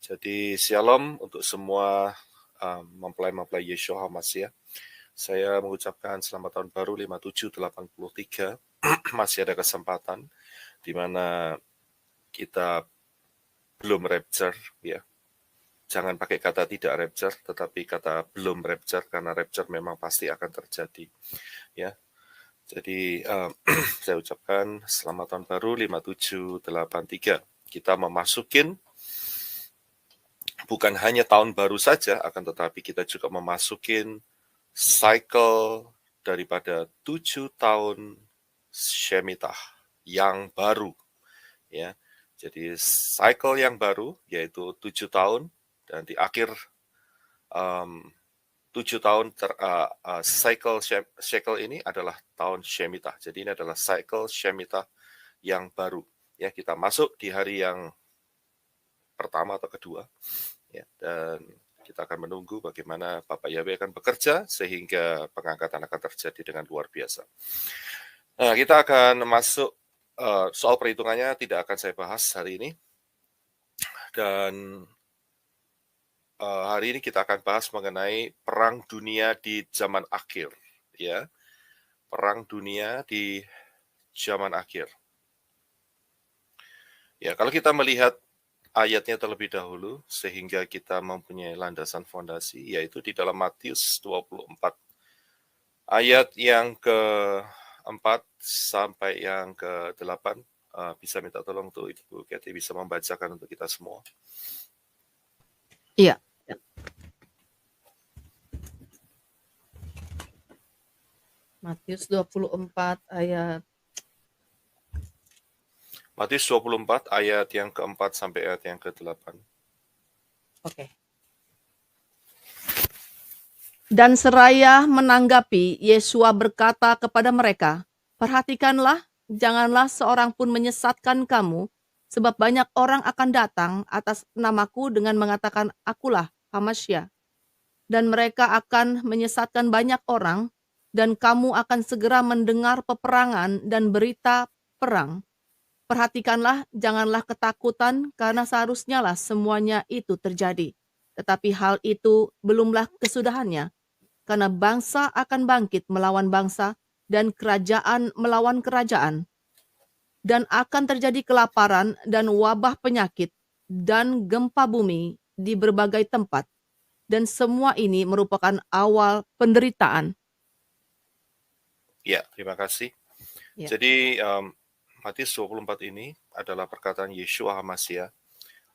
Jadi Shalom untuk semua mempelai-mempelai Yeshua HaMashiach. Saya mengucapkan selamat tahun baru 5783. Masih ada kesempatan di mana kita belum rapture, ya. Jangan pakai kata tidak rapture, tetapi kata belum rapture, karena rapture memang pasti akan terjadi, ya. Jadi saya ucapkan selamat tahun baru 5783. Kita memasukin bukan hanya tahun baru saja, akan tetapi kita juga memasukin cycle daripada 7 tahun Shemitah yang baru, ya. Jadi cycle yang baru yaitu 7 tahun, dan di akhir 7 tahun cycle ini adalah tahun Shemitah. Jadi ini adalah cycle Shemitah yang baru, ya. Kita masuk di hari yang pertama atau kedua, ya, dan kita akan menunggu bagaimana Bapak Yahweh akan bekerja sehingga pengangkatan akan terjadi dengan luar biasa. Nah, kita akan masuk soal perhitungannya tidak akan saya bahas hari ini, dan hari ini kita akan bahas mengenai perang dunia di zaman akhir, ya, perang dunia di zaman akhir. Ya, kalau kita melihat ayatnya terlebih dahulu, sehingga kita mempunyai landasan fondasi, yaitu di dalam Matius 24, ayat yang ke-4 sampai yang ke-8. Bisa minta tolong untuk Ibu Kathy bisa membacakan untuk kita semua. Iya. Matius 24 ayat Matius 24 ayat yang ke-4 sampai ayat yang ke-8. Oke. Dan seraya menanggapi, Yesua berkata kepada mereka, "Perhatikanlah, janganlah seorang pun menyesatkan kamu, sebab banyak orang akan datang atas namaku dengan mengatakan, Akulah Hamasya. Dan mereka akan menyesatkan banyak orang, dan kamu akan segera mendengar peperangan dan berita perang. Perhatikanlah, janganlah ketakutan, karena seharusnya lah semuanya itu terjadi. Tetapi hal itu belumlah kesudahannya, karena bangsa akan bangkit melawan bangsa, dan kerajaan melawan kerajaan. Dan akan terjadi kelaparan dan wabah penyakit, dan gempa bumi di berbagai tempat. Dan semua ini merupakan awal penderitaan." Ya, terima kasih. Ya. Jadi Matius 24 ini adalah perkataan Yeshua HaMashiach.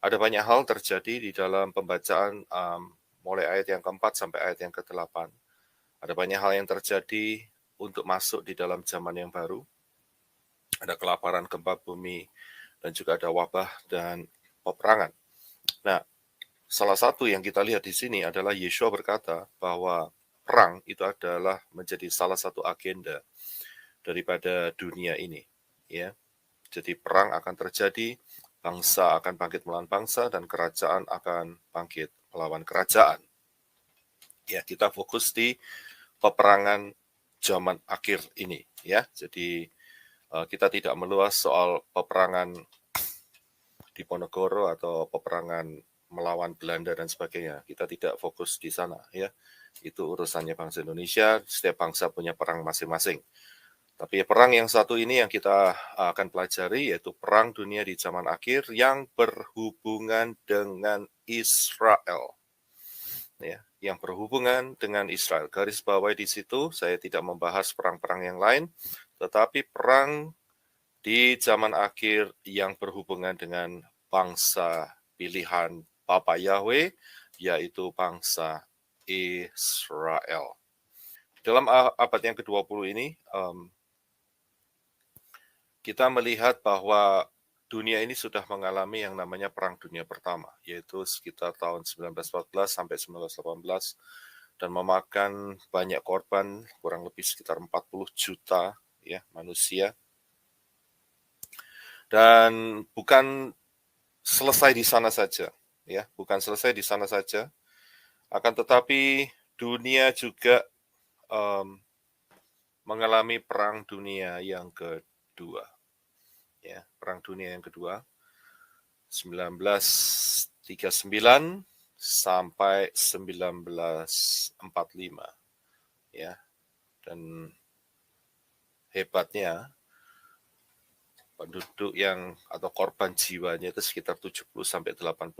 Ada banyak hal terjadi di dalam pembacaan mulai ayat yang ke-4 sampai ayat yang ke-8. Ada banyak hal yang terjadi untuk masuk di dalam zaman yang baru. Ada kelaparan, gempa bumi, dan juga ada wabah dan peperangan. Nah, salah satu yang kita lihat di sini adalah Yeshua berkata bahwa perang itu adalah menjadi salah satu agenda daripada dunia ini, ya. Jadi perang akan terjadi, bangsa akan bangkit melawan bangsa, dan kerajaan akan bangkit melawan kerajaan. Ya, kita fokus di peperangan zaman akhir ini, ya. Jadi kita tidak meluas soal peperangan Diponegoro atau peperangan melawan Belanda dan sebagainya. Kita tidak fokus di sana, ya. Itu urusannya bangsa Indonesia, setiap bangsa punya perang masing-masing. Tapi perang yang satu ini yang kita akan pelajari, yaitu perang dunia di zaman akhir yang berhubungan dengan Israel. Ya, yang berhubungan dengan Israel. Garis bawahi di situ, saya tidak membahas perang-perang yang lain, tetapi perang di zaman akhir yang berhubungan dengan bangsa pilihan Bapa Yahweh, yaitu bangsa Israel. Dalam abad yang ke-20 ini, kita melihat bahwa dunia ini sudah mengalami yang namanya Perang Dunia Pertama, yaitu sekitar tahun 1914 sampai 1918, dan memakan banyak korban, kurang lebih sekitar 40 juta, ya, manusia. Dan bukan selesai di sana saja, ya, bukan selesai di sana saja, akan tetapi dunia juga mengalami Perang Dunia yang kedua, ya, Perang Dunia yang kedua, 39 sampai 1945 ya. Dan hebatnya penduduk yang atau korban jiwanya itu sekitar 70 sampai 80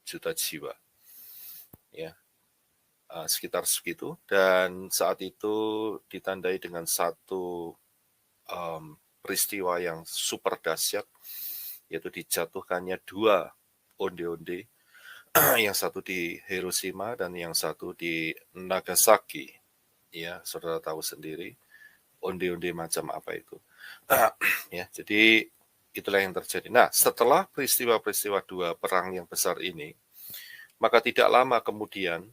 juta jiwa. Ya. Sekitar segitu, dan saat itu ditandai dengan satu peristiwa yang super dahsyat, yaitu dijatuhkannya 2 onde-onde, yang satu di Hiroshima dan yang satu di Nagasaki. Ya, saudara tahu sendiri onde-onde macam apa itu. Ya, jadi itulah yang terjadi. Nah, setelah peristiwa-peristiwa 2 perang yang besar ini, maka tidak lama kemudian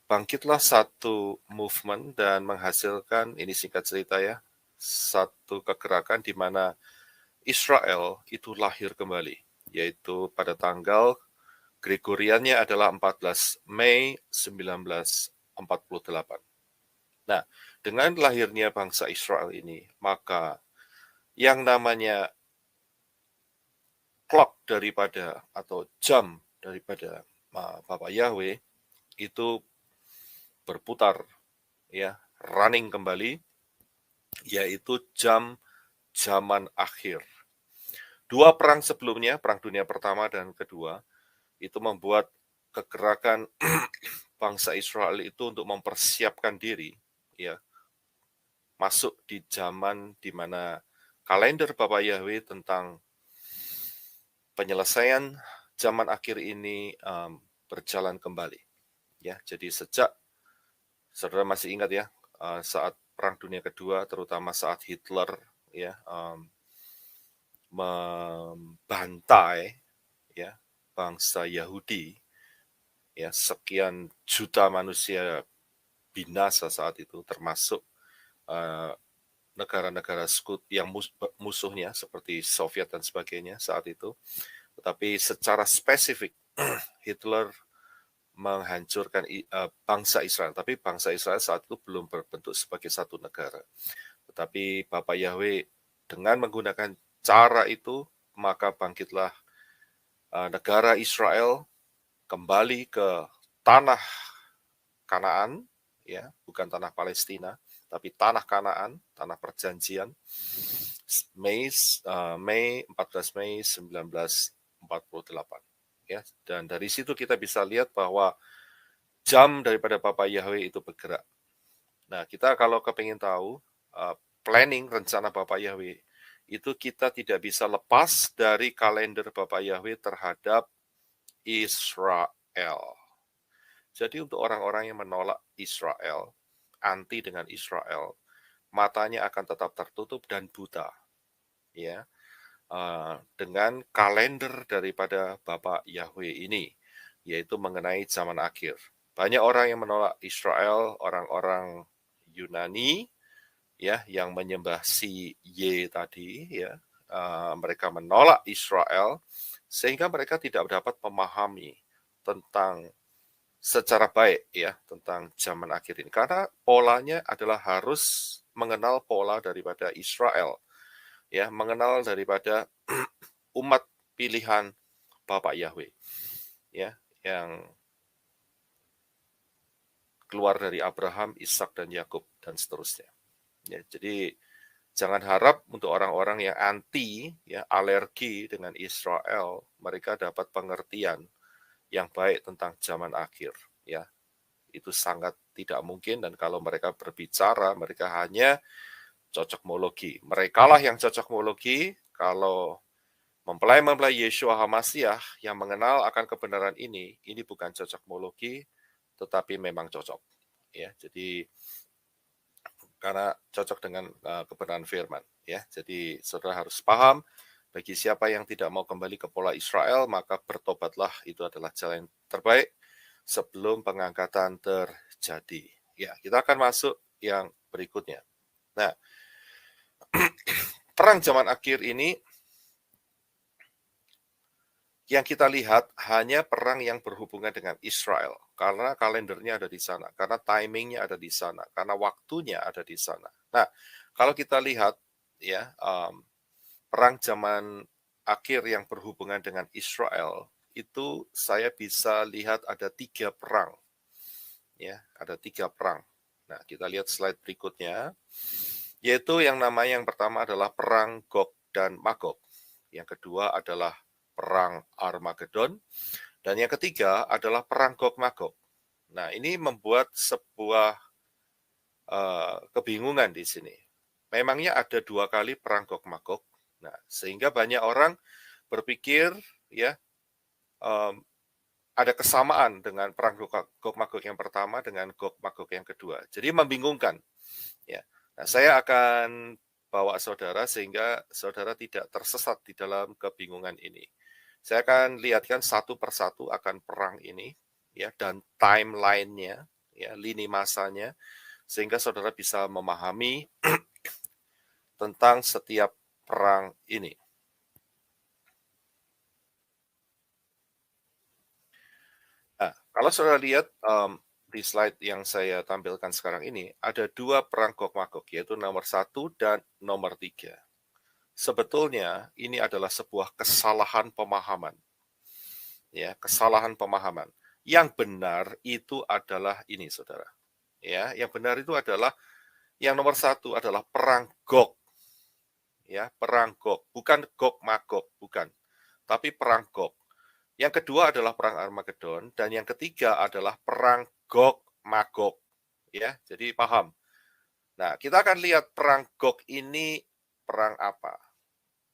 bangkitlah satu movement dan menghasilkan, ini singkat cerita ya, satu kegerakan di mana Israel itu lahir kembali, yaitu pada tanggal Gregoriannya adalah 14 Mei 1948. Nah, dengan lahirnya bangsa Israel ini, maka yang namanya clock daripada atau jam daripada Bapak Yahweh itu berputar, ya, running kembali, yaitu zaman akhir. 2 perang sebelumnya, Perang Dunia Pertama dan Kedua, itu membuat kegerakan bangsa Israel itu untuk mempersiapkan diri, ya, masuk di zaman di mana kalender Bapak Yahweh tentang penyelesaian zaman akhir ini berjalan kembali. Ya, jadi sejak saudara masih ingat ya, saat Perang Dunia Kedua, terutama saat Hitler ya membantai ya bangsa Yahudi, ya sekian juta manusia binasa saat itu, termasuk negara-negara sekutu yang musuhnya seperti Soviet dan sebagainya saat itu. Tetapi secara spesifik Hitler menghancurkan bangsa Israel, tapi bangsa Israel saat itu belum berbentuk sebagai satu negara. Tetapi Bapak Yahweh dengan menggunakan cara itu, maka bangkitlah negara Israel kembali ke tanah Kanaan, ya, bukan tanah Palestina, tapi tanah Kanaan, tanah perjanjian. Mei 14 Mei 1948. Ya, dan dari situ kita bisa lihat bahwa jam daripada Bapak Yahweh itu bergerak. Nah, kita kalau kepingin tahu planning rencana Bapak Yahweh, itu kita tidak bisa lepas dari kalender Bapak Yahweh terhadap Israel. Jadi untuk orang-orang yang menolak Israel, anti dengan Israel, matanya akan tetap tertutup dan buta, ya, dengan kalender daripada Bapak Yahweh ini, yaitu mengenai zaman akhir. Banyak orang yang menolak Israel, orang-orang Yunani, ya, yang menyembah si Y tadi, ya, mereka menolak Israel sehingga mereka tidak dapat memahami tentang secara baik ya tentang zaman akhir ini, karena polanya adalah harus mengenal pola daripada Israel, ya, mengenal daripada umat pilihan Bapak Yahweh, ya, yang keluar dari Abraham, Ishak dan Yakub dan seterusnya. Ya, jadi jangan harap untuk orang-orang yang anti, ya, alergi dengan Israel, mereka dapat pengertian yang baik tentang zaman akhir, ya. Itu sangat tidak mungkin, dan kalau mereka berbicara, mereka hanya cocokmologi. Merekalah yang cocokmologi. Kalau mempelai-mempelai Yeshua HaMasiah yang mengenal akan kebenaran ini bukan cocokmologi, tetapi memang cocok. Ya, jadi karena cocok dengan kebenaran firman. Ya, jadi saudara harus paham, bagi siapa yang tidak mau kembali ke pola Israel, maka bertobatlah, itu adalah jalan yang terbaik sebelum pengangkatan terjadi. Ya, kita akan masuk yang berikutnya. Nah, perang zaman akhir ini yang kita lihat hanya perang yang berhubungan dengan Israel, karena kalendernya ada di sana, karena timingnya ada di sana, karena waktunya ada di sana. Nah, kalau kita lihat ya perang zaman akhir yang berhubungan dengan Israel itu saya bisa lihat ada 3 perang. Ya, ada 3 perang. Nah, kita lihat slide berikutnya, yaitu yang pertama adalah perang Gog dan Magog. Yang kedua adalah perang Armageddon, dan yang ketiga adalah perang Gog Magog. Nah, ini membuat sebuah kebingungan di sini. Memangnya ada 2 kali perang Gog Magog. Nah, sehingga banyak orang berpikir ya ada kesamaan dengan perang Gog Magog yang pertama dengan Gog Magog yang kedua. Jadi membingungkan. Ya. Nah, saya akan bawa saudara sehingga saudara tidak tersesat di dalam kebingungan ini. Saya akan lihatkan satu persatu akan perang ini, ya, dan timeline-nya, ya, lini masanya, sehingga saudara bisa memahami tentang setiap perang ini. Nah, kalau saudara lihat di slide yang saya tampilkan sekarang ini, ada 2 perang Gog Magog, yaitu nomor 1 dan nomor 3. Sebetulnya ini adalah sebuah kesalahan pemahaman. Ya, kesalahan pemahaman. Yang benar itu adalah ini, saudara. Ya, yang benar itu adalah yang nomor 1 adalah perang Gog. Ya, perang Gog, bukan Gog Magog, bukan. Tapi perang Gog. Yang kedua adalah perang Armageddon, dan yang ketiga adalah perang Gog Magog. Ya, jadi paham. Nah, kita akan lihat perang Gog ini perang apa.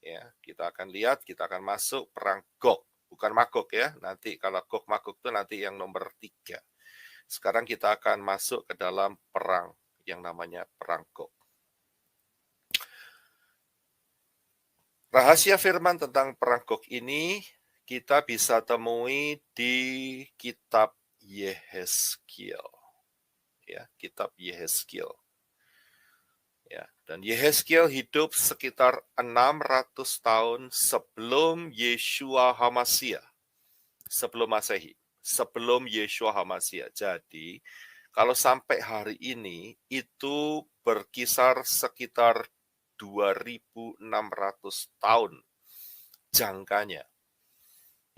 Ya, kita akan lihat, kita akan masuk perang Gog, bukan Magog ya. Nanti kalau Gog Magog itu nanti yang nomor 3. Sekarang kita akan masuk ke dalam perang yang namanya perang Gog. Rahasia firman tentang perang Gog ini kita bisa temui di kitab Yehezkiel. Ya, kitab Yehezkiel. Ya, dan Yehezkiel hidup sekitar 600 tahun sebelum Yeshua HaMasyiah, sebelum Masehi, sebelum Yeshua HaMasyiah. Jadi, kalau sampai hari ini itu berkisar sekitar 2.600 tahun jangkanya.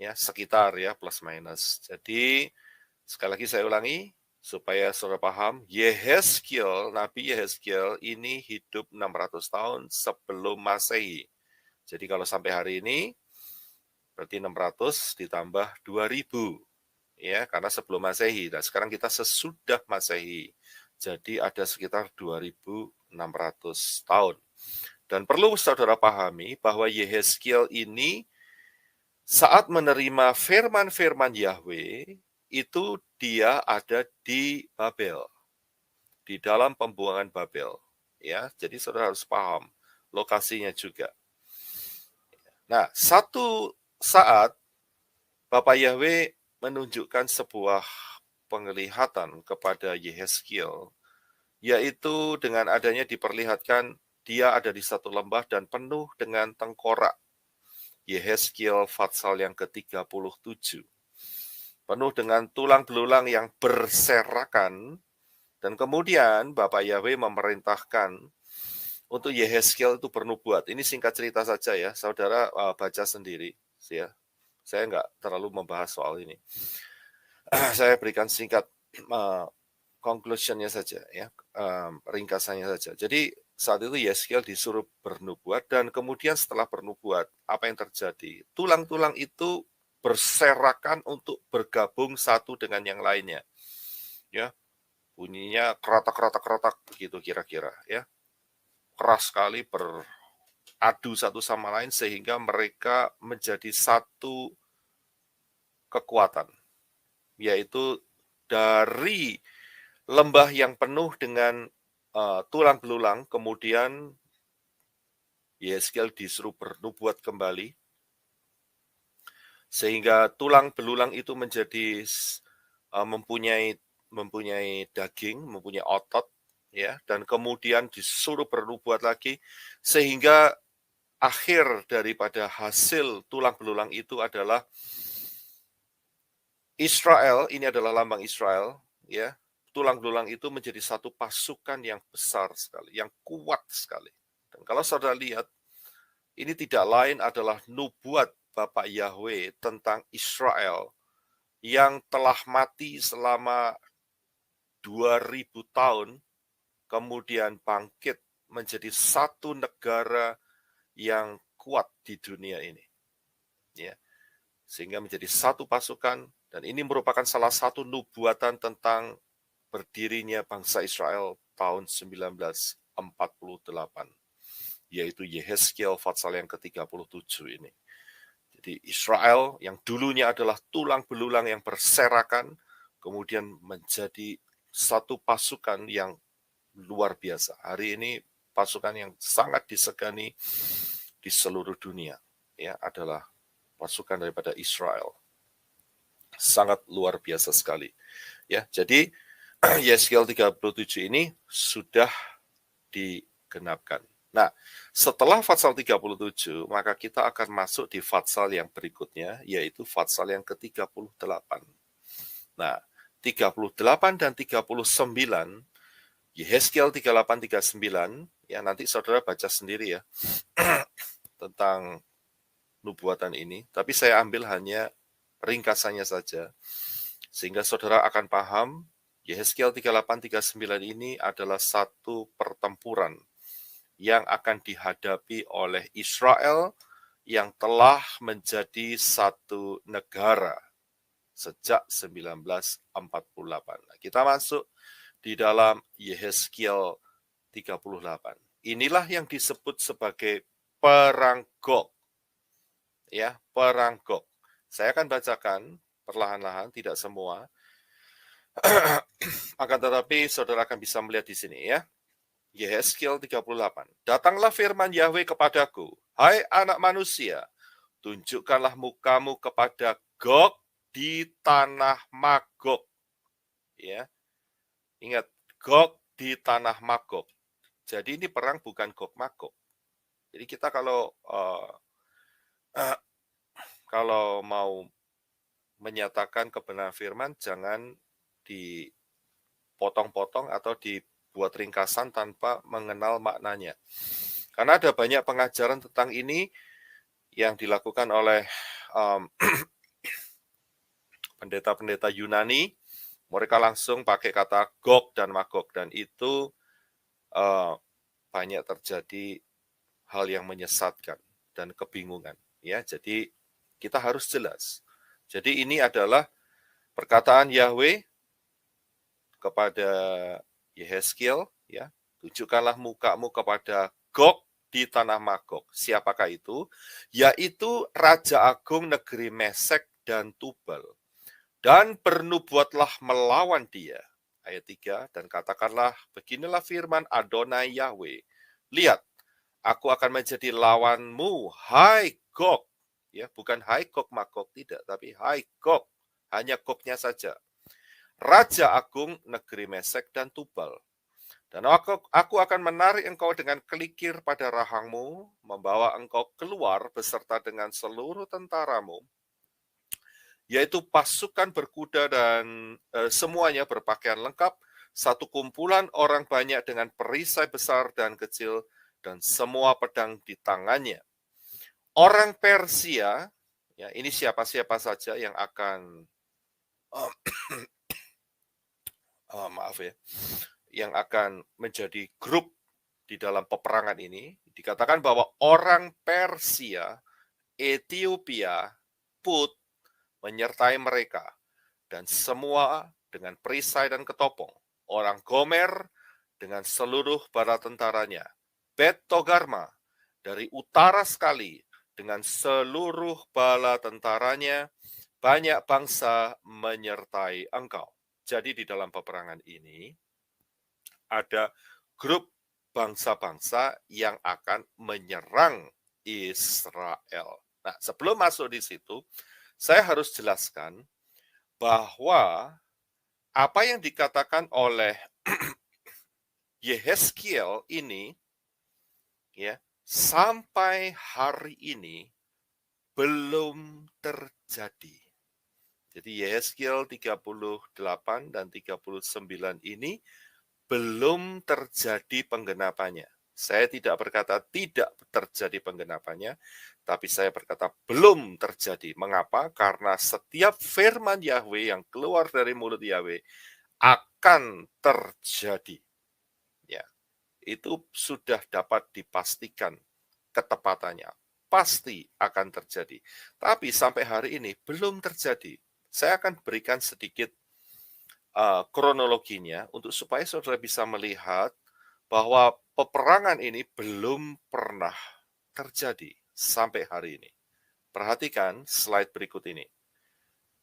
Ya, sekitar ya, plus minus. Jadi, sekali lagi saya ulangi, supaya saudara paham, Yehezkiel, Nabi Yehezkiel ini hidup 600 tahun sebelum Masehi. Jadi kalau sampai hari ini, berarti 600 ditambah 2000. Ya, karena sebelum Masehi. Dan sekarang kita sesudah Masehi. Jadi ada sekitar 2600 tahun. Dan perlu saudara pahami bahwa Yehezkiel ini saat menerima firman-firman Yahweh, itu dia ada di Babel, di dalam pembuangan Babel. Ya, jadi saudara harus paham lokasinya juga. Nah, satu saat Bapak Yahweh menunjukkan sebuah penglihatan kepada Yehezkiel, yaitu dengan adanya diperlihatkan dia ada di satu lembah dan penuh dengan tengkorak. Yehezkiel pasal yang ke-37. Penuh dengan tulang belulang yang berserakan, dan kemudian Bapak Yahweh memerintahkan untuk Yehezkiel itu bernubuat. Ini singkat cerita saja ya, saudara baca sendiri. Ya. Saya nggak terlalu membahas soal ini. Saya berikan singkat conclusion-nya saja, ya, ringkasannya saja. Jadi saat itu Yehezkiel disuruh bernubuat, dan kemudian setelah bernubuat, apa yang terjadi? Tulang-tulang itu berserakan untuk bergabung satu dengan yang lainnya. Ya, bunyinya kerotak begitu kira-kira, ya. Keras sekali beradu satu sama lain sehingga mereka menjadi satu kekuatan, yaitu dari lembah yang penuh dengan tulang belulang, kemudian Yehezkiel disuruh bernubuat kembali, sehingga tulang belulang itu menjadi mempunyai daging, mempunyai otot, ya, dan kemudian disuruh bernubuat lagi, sehingga akhir daripada hasil tulang belulang itu adalah Israel. Ini adalah lambang Israel, ya. Tulang belulang itu menjadi satu pasukan yang besar sekali, yang kuat sekali. Dan kalau saudara lihat, ini tidak lain adalah nubuat Bapak Yahweh tentang Israel yang telah mati selama 2000 tahun, kemudian bangkit menjadi satu negara yang kuat di dunia ini. Ya, sehingga menjadi satu pasukan, dan ini merupakan salah satu nubuatan tentang berdirinya bangsa Israel tahun 1948, yaitu Yehezkiel pasal yang ke-37 ini. Jadi Israel yang dulunya adalah tulang belulang yang berserakan, kemudian menjadi satu pasukan yang luar biasa. Hari ini pasukan yang sangat disegani di seluruh dunia, ya, adalah pasukan daripada Israel. Sangat luar biasa sekali. Ya, jadi Yehezkiel 37 ini sudah digenapkan. Nah, setelah Fatsal 37, maka kita akan masuk di Fatsal yang berikutnya, yaitu Fatsal yang ke-38. Nah, 38 dan 39, Yehezkiel 38-39, ya nanti saudara baca sendiri ya, tentang nubuatan ini, tapi saya ambil hanya ringkasannya saja, sehingga saudara akan paham, Yehezkiel 38-39 ini adalah satu pertempuran yang akan dihadapi oleh Israel yang telah menjadi satu negara sejak 1948. Nah, kita masuk di dalam Yehezkiel 38. Inilah yang disebut sebagai perang Gog. Ya, perang Gog. Saya akan bacakan perlahan-lahan, tidak semua. Akan tetapi saudara akan bisa melihat di sini ya. Yehezkiel 38. Datanglah firman Yahweh kepadaku, hai anak manusia, tunjukkanlah mukamu kepada Gog di tanah Magog. Ya, ingat, Gog di tanah Magog. Jadi ini perang bukan Gog Magog. Jadi kita kalau mau menyatakan kebenaran firman, jangan dipotong-potong atau dibuat ringkasan tanpa mengenal maknanya. Karena ada banyak pengajaran tentang ini yang dilakukan oleh pendeta-pendeta Yunani. Mereka langsung pakai kata Gog dan Magog, dan itu banyak terjadi hal yang menyesatkan dan kebingungan. Ya, jadi kita harus jelas. Jadi ini adalah perkataan Yahweh kepada Yehezkiel, ya, tunjukkanlah mukamu kepada Gog di tanah Magog. Siapakah itu? Yaitu Raja Agung negeri Mesek dan Tubal. Dan bernubuatlah melawan dia. Ayat 3, dan katakanlah, beginilah firman Adonai Yahweh. Lihat, aku akan menjadi lawanmu, hai Gog. Ya, bukan hai Gog Magog, tidak, tapi hai Gog. Hanya Gognya saja. Raja Agung negeri Mesek dan Tubal. Dan aku akan menarik engkau dengan kelikir pada rahangmu, membawa engkau keluar beserta dengan seluruh tentaramu, yaitu pasukan berkuda dan semuanya berpakaian lengkap, satu kumpulan orang banyak dengan perisai besar dan kecil, dan semua pedang di tangannya. Orang Persia, ya, ini siapa-siapa saja yang akan yang akan menjadi grup di dalam peperangan ini, dikatakan bahwa orang Persia, Ethiopia, Put, menyertai mereka, dan semua dengan perisai dan ketopong. Orang Gomer dengan seluruh bala tentaranya. Bet Togarma dari utara sekali dengan seluruh bala tentaranya. Banyak bangsa menyertai engkau. Jadi di dalam peperangan ini ada grup bangsa-bangsa yang akan menyerang Israel. Nah, sebelum masuk di situ, saya harus jelaskan bahwa apa yang dikatakan oleh Yehezkiel ini, ya, sampai hari ini belum terjadi. Jadi Yehezkiel 38 dan 39 ini belum terjadi penggenapannya. Saya tidak berkata tidak terjadi penggenapannya, tapi saya berkata belum terjadi. Mengapa? Karena setiap firman Yahweh yang keluar dari mulut Yahweh akan terjadi. Ya, itu sudah dapat dipastikan ketepatannya. Pasti akan terjadi. Tapi sampai hari ini belum terjadi. Saya akan berikan sedikit kronologinya untuk supaya saudara bisa melihat bahwa peperangan ini belum pernah terjadi sampai hari ini. Perhatikan slide berikut ini.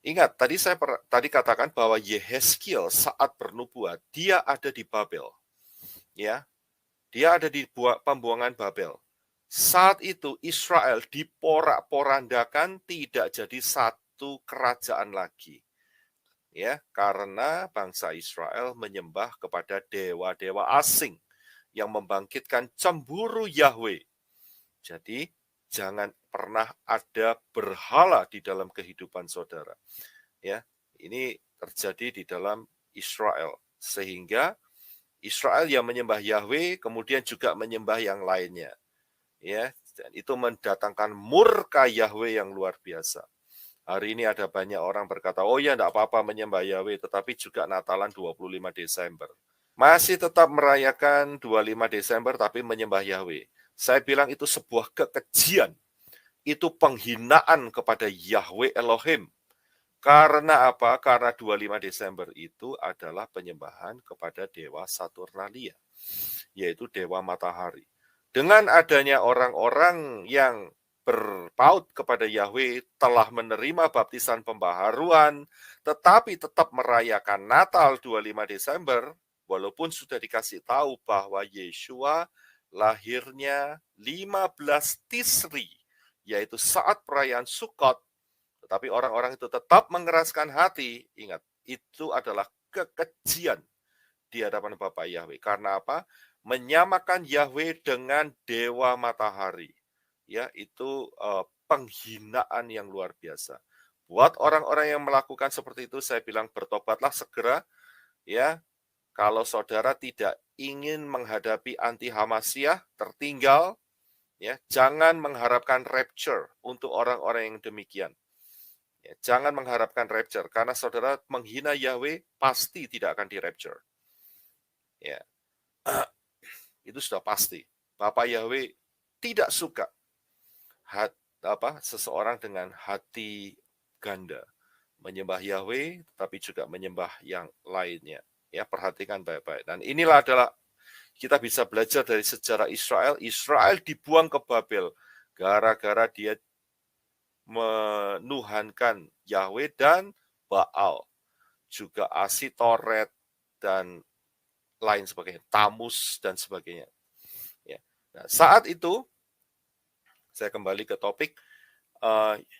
Ingat, tadi katakan bahwa Yehezkiel saat bernubuat, dia ada di Babel. Ya, dia ada di pembuangan Babel. Saat itu Israel diporak-porandakan, tidak jadi satu kerajaan lagi. Ya, karena bangsa Israel menyembah kepada dewa-dewa asing yang membangkitkan cemburu Yahweh. Jadi, jangan pernah ada berhala di dalam kehidupan saudara. Ya, ini terjadi di dalam Israel, sehingga Israel yang menyembah Yahweh kemudian juga menyembah yang lainnya. Ya, dan itu mendatangkan murka Yahweh yang luar biasa. Hari ini ada banyak orang berkata, oh ya, enggak apa-apa menyembah Yahweh, tetapi juga Natalan 25 Desember. Masih tetap merayakan 25 Desember, tapi menyembah Yahweh. Saya bilang itu sebuah kekejian. Itu penghinaan kepada Yahweh Elohim. Karena apa? Karena 25 Desember itu adalah penyembahan kepada Dewa Saturnalia, yaitu Dewa Matahari. Dengan adanya orang-orang yang berpaut kepada Yahweh telah menerima baptisan pembaharuan, tetapi tetap merayakan Natal 25 Desember, walaupun sudah dikasih tahu bahwa Yeshua lahirnya 15 Tisri, yaitu saat perayaan Sukkot, tetapi orang-orang itu tetap mengeraskan hati. Ingat, itu adalah kekejian di hadapan Bapa Yahweh. Karena apa? Menyamakan Yahweh dengan Dewa Matahari. Ya, itu penghinaan yang luar biasa. Buat orang-orang yang melakukan seperti itu, saya bilang bertobatlah segera. Ya, kalau saudara tidak ingin menghadapi anti Hamasyah tertinggal, ya, jangan mengharapkan rapture untuk orang-orang yang demikian. Ya, jangan mengharapkan rapture, karena saudara menghina Yahweh pasti tidak akan di rapture. Ya, itu sudah pasti. Bapak Yahweh tidak suka seseorang dengan hati ganda, menyembah Yahweh, tapi juga menyembah yang lainnya. Ya, perhatikan baik-baik. Dan inilah adalah kita bisa belajar dari sejarah Israel. Israel dibuang ke Babel gara-gara dia menuhankan Yahweh dan Baal, juga Asitoret dan lain sebagainya, Tamus dan sebagainya. Ya. Nah, saat itu saya kembali ke topik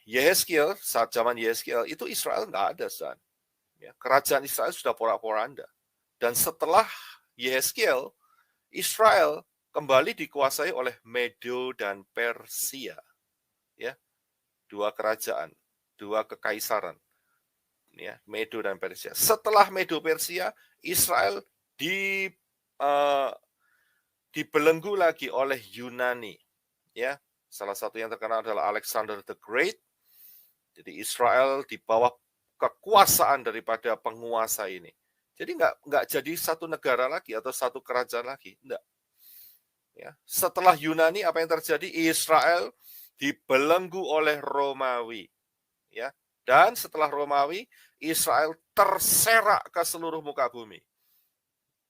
Yehezkiel, saat zaman Yehezkiel itu Israel nggak ada, San. Ya, kerajaan Israel sudah porak-poranda. Dan setelah Yehezkiel, Israel kembali dikuasai oleh Medo dan Persia. Ya, dua kerajaan, dua kekaisaran. Ya, Medo dan Persia. Setelah Medo Persia, Israel dibelenggu lagi oleh Yunani. Ya, salah satu yang terkenal adalah Alexander the Great. Jadi Israel di bawah kekuasaan daripada penguasa ini. Jadi nggak jadi satu negara lagi atau satu kerajaan lagi, enggak. Ya, setelah Yunani apa yang terjadi? Israel dibelenggu oleh Romawi. Ya, dan setelah Romawi, Israel terserak ke seluruh muka bumi.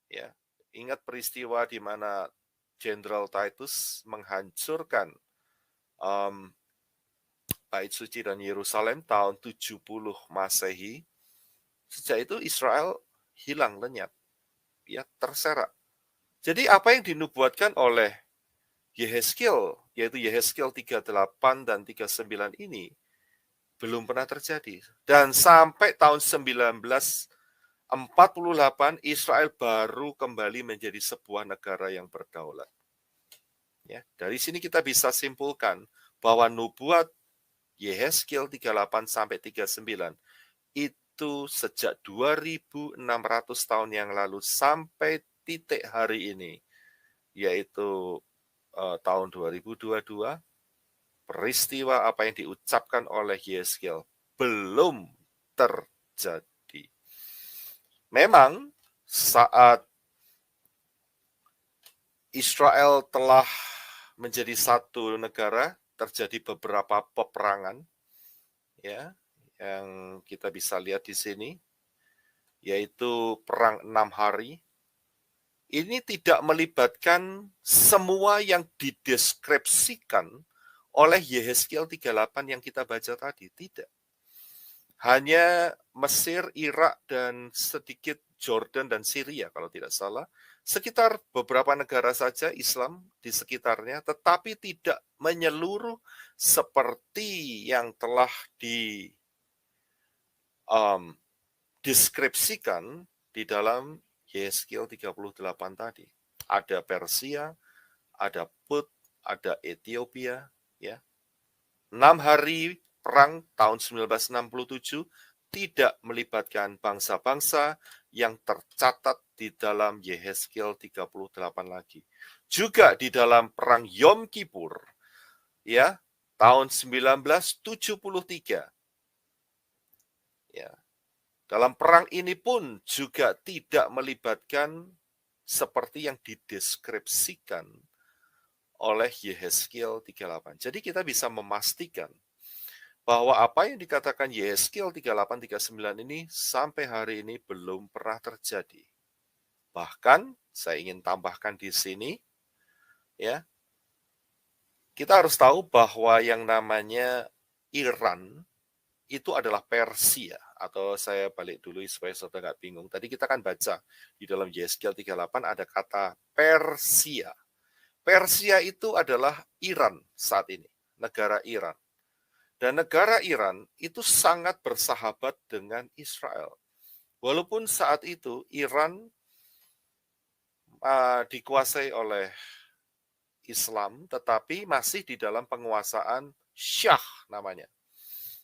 Ya, ingat peristiwa di mana Jenderal Titus menghancurkan Bait Suci dan Yerusalem tahun 70 Masehi. Sejak itu Israel hilang lenyap, ya, terserak. Jadi apa yang dinubuatkan oleh Yehezkiel, yaitu Yehezkiel 38 dan 39 ini, belum pernah terjadi. Dan sampai tahun 1948, Israel baru kembali menjadi sebuah negara yang berdaulat. Ya, dari sini kita bisa simpulkan bahwa nubuat Yehezkiel 38 sampai 39 itu sejak 2600 tahun yang lalu sampai titik hari ini yaitu tahun 2022, peristiwa apa yang diucapkan oleh Yeskel belum terjadi. Memang saat Israel telah menjadi satu negara, terjadi beberapa peperangan, ya, yang kita bisa lihat di sini, yaitu perang 6 hari. Ini tidak melibatkan semua yang dideskripsikan oleh Yehezkiel 38 yang kita baca tadi, tidak. Hanya Mesir, Irak, dan sedikit Jordan dan Syria kalau tidak salah. Sekitar beberapa negara saja Islam di sekitarnya, tetapi tidak menyeluruh seperti yang telah deskripsikan di dalam Yehezkiel 38 tadi. Ada Persia, ada Put, ada Ethiopia, ya. 6 hari perang tahun 1967 tidak melibatkan bangsa-bangsa yang tercatat di dalam Yehezkiel 38 lagi. Juga di dalam perang Yom Kippur, ya, tahun 1973. Ya. Dalam perang ini pun juga tidak melibatkan seperti yang dideskripsikan oleh Yehezkiel 38. Jadi kita bisa memastikan bahwa apa yang dikatakan Yehezkiel 38-39 ini sampai hari ini belum pernah terjadi. Bahkan saya ingin tambahkan di sini, ya, kita harus tahu bahwa yang namanya Iran itu adalah Persia, atau saya balik dulu supaya saudara nggak bingung. Tadi kita kan baca di dalam Yehezkiel 38 ada kata Persia. Persia itu adalah Iran saat ini, negara Iran. Dan negara Iran itu sangat bersahabat dengan Israel. Walaupun saat itu Iran dikuasai oleh Islam, tetapi masih di dalam penguasaan Syah namanya.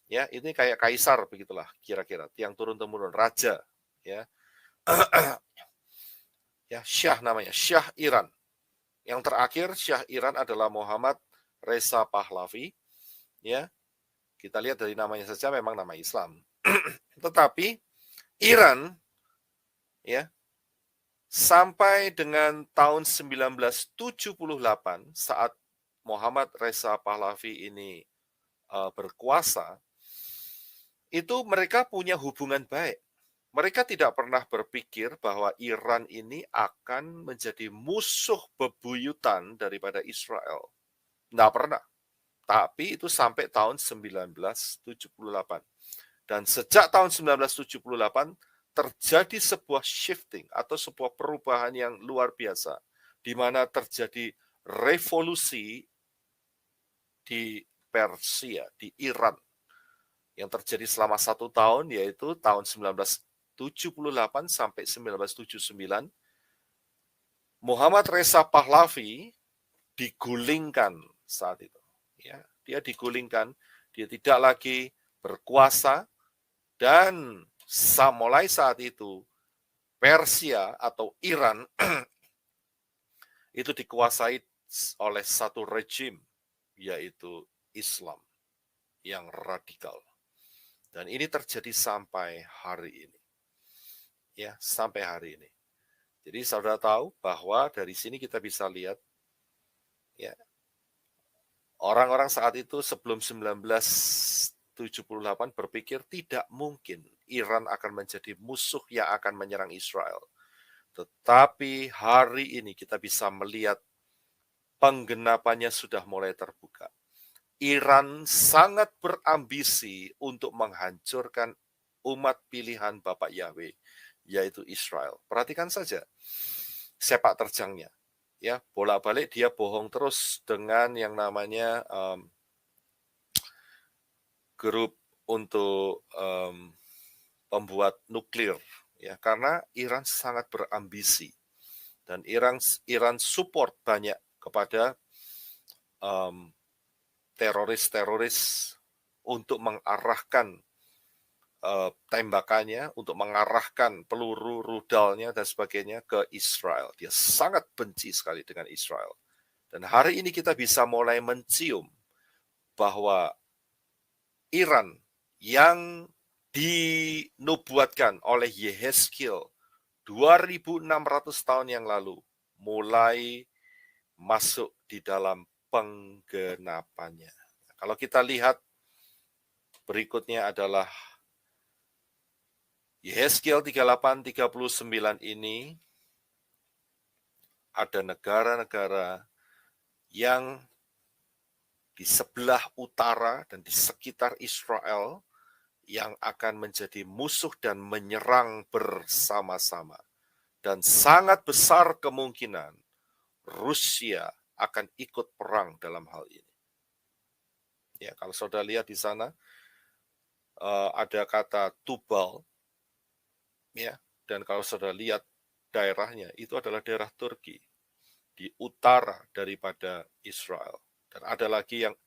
Ya, ini kayak kaisar begitulah kira-kira, tiang turun-temurun, raja, ya. Ya, Syah namanya, Syah Iran. Yang terakhir Syah Iran adalah Muhammad Reza Pahlavi, ya. Kita lihat dari namanya saja memang nama Islam. Tetapi Iran, ya, sampai dengan tahun 1978 saat Muhammad Reza Pahlavi ini berkuasa, itu mereka punya hubungan baik. Mereka tidak pernah berpikir bahwa Iran ini akan menjadi musuh bebuyutan daripada Israel. Tidak pernah. Tapi itu sampai tahun 1978. Dan sejak tahun 1978 terjadi sebuah shifting atau sebuah perubahan yang luar biasa, di mana terjadi revolusi di Persia, di Iran, yang terjadi selama 1 tahun, yaitu tahun 1978 sampai 1979. Muhammad Reza Pahlavi digulingkan saat itu. Ya, dia digulingkan, dia tidak lagi berkuasa, dan mulai saat itu Persia atau Iran itu dikuasai oleh satu rejim, yaitu Islam yang radikal. Dan ini terjadi sampai hari ini. Ya, sampai hari ini. Jadi saudara tahu bahwa dari sini kita bisa lihat, ya, orang-orang saat itu sebelum 1978 berpikir tidak mungkin Iran akan menjadi musuh yang akan menyerang Israel. Tetapi hari ini kita bisa melihat penggenapannya sudah mulai terbuka. Iran sangat berambisi untuk menghancurkan umat pilihan Bapak Yahweh, yaitu Israel. Perhatikan saja sepak terjangnya. Ya, bolak-balik dia bohong terus dengan yang namanya grup untuk pembuat nuklir, ya, karena Iran sangat berambisi dan Iran support banyak kepada teroris-teroris untuk mengarahkan tembakannya, untuk mengarahkan peluru rudalnya dan sebagainya ke Israel. Dia sangat benci sekali dengan Israel. Dan hari ini kita bisa mulai mencium bahwa Iran yang dinubuatkan oleh Yehezkiel 2600 tahun yang lalu mulai masuk di dalam penggenapannya. Kalau kita lihat berikutnya adalah Yehezkiel 38:39 ini, ada negara-negara yang di sebelah utara dan di sekitar Israel yang akan menjadi musuh dan menyerang bersama-sama. Dan sangat besar kemungkinan Rusia akan ikut perang dalam hal ini. Ya, kalau saudara lihat di sana ada kata Tubal, ya, dan kalau saudara lihat daerahnya itu adalah daerah Turki di utara daripada Israel. Dan ada lagi yang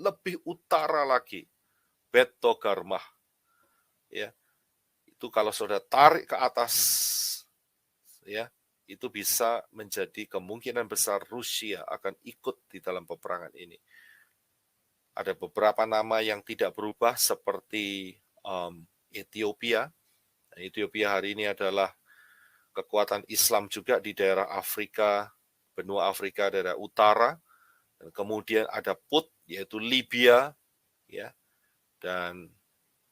lebih utara lagi, Bet Togarmah. Ya, itu kalau saudara tarik ke atas, ya, itu bisa menjadi kemungkinan besar Rusia akan ikut di dalam peperangan ini. Ada beberapa nama yang tidak berubah seperti Ethiopia. Ethiopia hari ini adalah kekuatan Islam juga di daerah Afrika, benua Afrika daerah utara. Dan kemudian ada Put, yaitu Libya, ya, dan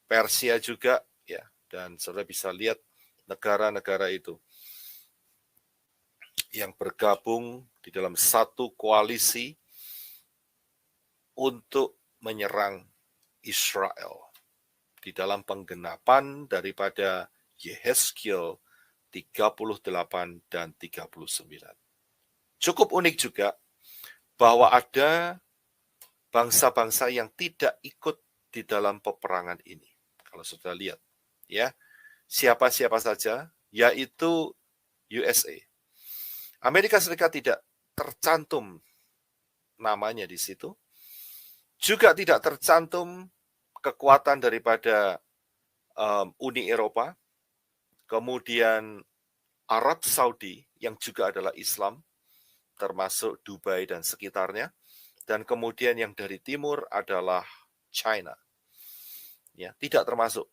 Persia juga, ya, dan saudara bisa lihat negara-negara itu yang bergabung di dalam satu koalisi untuk menyerang Israel di dalam penggenapan daripada Yehezkiel 38 dan 39. Cukup unik juga bahwa ada bangsa-bangsa yang tidak ikut di dalam peperangan ini. Kalau sudah lihat, ya, siapa-siapa saja, yaitu USA. Amerika Serikat tidak tercantum namanya di situ. Juga tidak tercantum kekuatan daripada Uni Eropa, kemudian Arab Saudi yang juga adalah Islam, termasuk Dubai dan sekitarnya, dan kemudian yang dari timur adalah China. Ya, tidak termasuk,